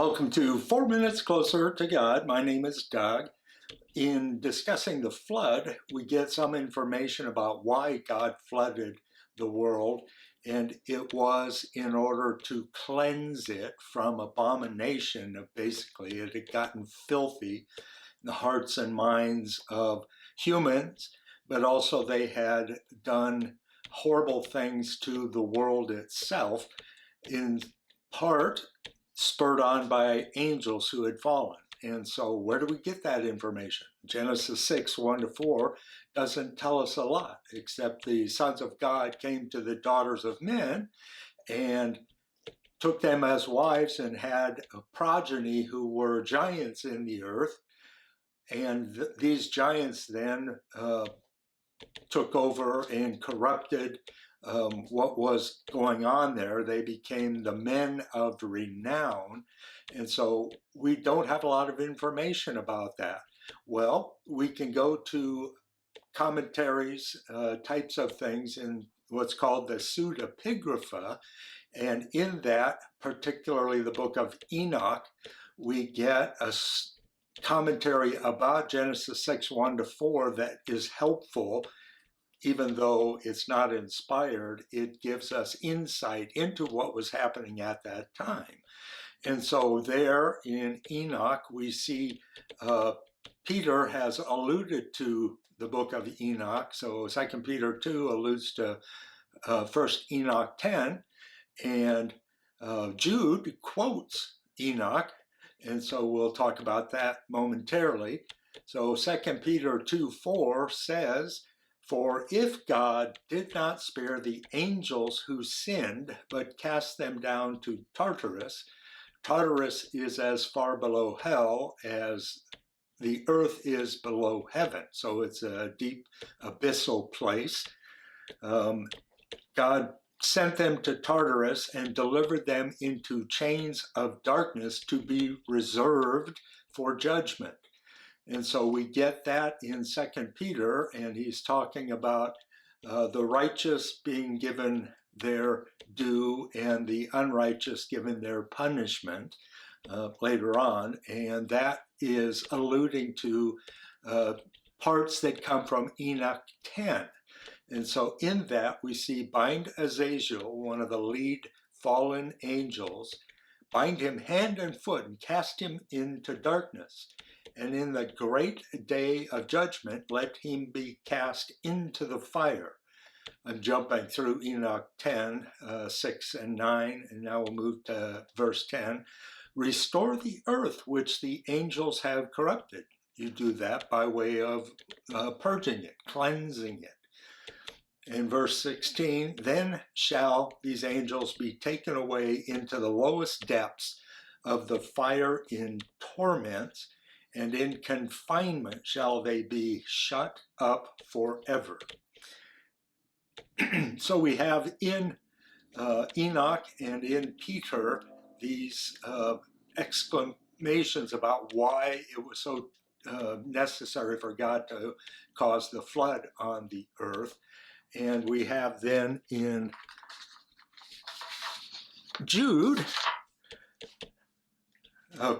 Welcome to 4 Minutes Closer to God. My name is Doug. In discussing the flood, we get some information about why God flooded the world, and it was in order to cleanse it from abomination. Basically, it had gotten filthy in the hearts and minds of humans, but also they had done horrible things to the world itself, in part spurred on by angels who had fallen. And so where do we get that information? Genesis 6, 1-4 doesn't tell us a lot, except the sons of God came to the daughters of men and took them as wives and had a progeny who were giants in the earth. And these giants then took over and corrupted what was going on there. They became the men of renown. And so we don't have a lot of information about that. Well, we can go to commentaries, types of things in what's called the pseudepigrapha. And in that, particularly the book of Enoch, we get a commentary about Genesis 6, 1-4 that is helpful. Even though it's not inspired, it gives us insight into what was happening at that time. And so there in Enoch, we see Peter has alluded to the book of Enoch. So 2 Peter 2 alludes to 1 Enoch 10, and Jude quotes Enoch. And so we'll talk about that momentarily. So 2 Peter 2:4 says, "For if God did not spare the angels who sinned, but cast them down to Tartarus," Tartarus is as far below hell as the earth is below heaven. So it's a deep abyssal place. God sent them to Tartarus and delivered them into chains of darkness to be reserved for judgment. And so we get that in 2 Peter, and he's talking about the righteous being given their due and the unrighteous given their punishment later on. And that is alluding to parts that come from Enoch 10. And so in that we see bind Azazel, one of the lead fallen angels, bind him hand and foot and cast him into darkness. And in the great day of judgment, let him be cast into the fire. I'm jumping through Enoch 10, 6 and 9, and now we'll move to verse 10. Restore the earth which the angels have corrupted. You do that by way of purging it, cleansing it. In verse 16, then shall these angels be taken away into the lowest depths of the fire in torments, and in confinement shall they be shut up forever. So we have in Enoch and in Peter these exclamations about why it was so necessary for God to cause the flood on the earth. And we have then in Jude,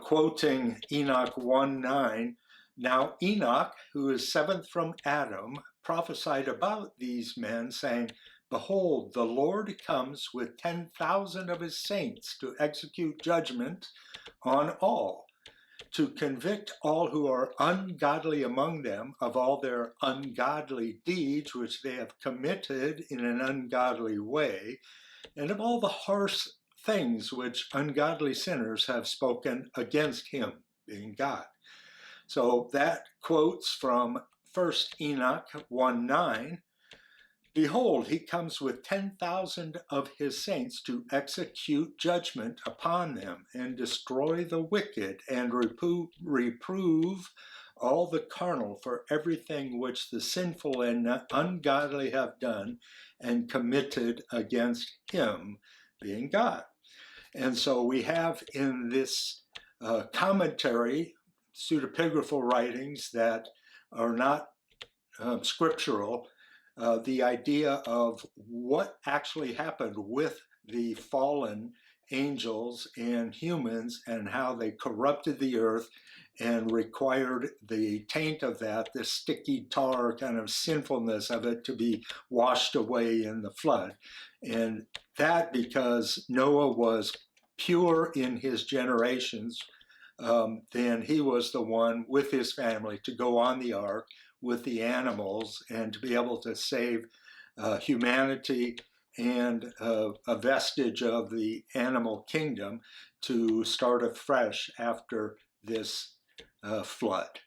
quoting Enoch 1:9, "Now Enoch, who is seventh from Adam, prophesied about these men, saying, Behold, the Lord comes with 10,000 of his saints to execute judgment on all, to convict all who are ungodly among them of all their ungodly deeds which they have committed in an ungodly way, and of all the harsh things which ungodly sinners have spoken against him," being God. So that quotes from 1 Enoch 1:9, "Behold, he comes with 10,000 of his saints to execute judgment upon them and destroy the wicked and reprove all the carnal for everything which the sinful and ungodly have done and committed against him," being God. And so we have in this commentary, pseudepigraphal writings that are not scriptural, the idea of what actually happened with the fallen angels and humans and how they corrupted the earth and required the taint of that, the sticky tar kind of sinfulness of it, to be washed away in the flood. And that because Noah was pure in his generations, then he was the one with his family to go on the ark with the animals and to be able to save humanity and a vestige of the animal kingdom to start afresh after this flood.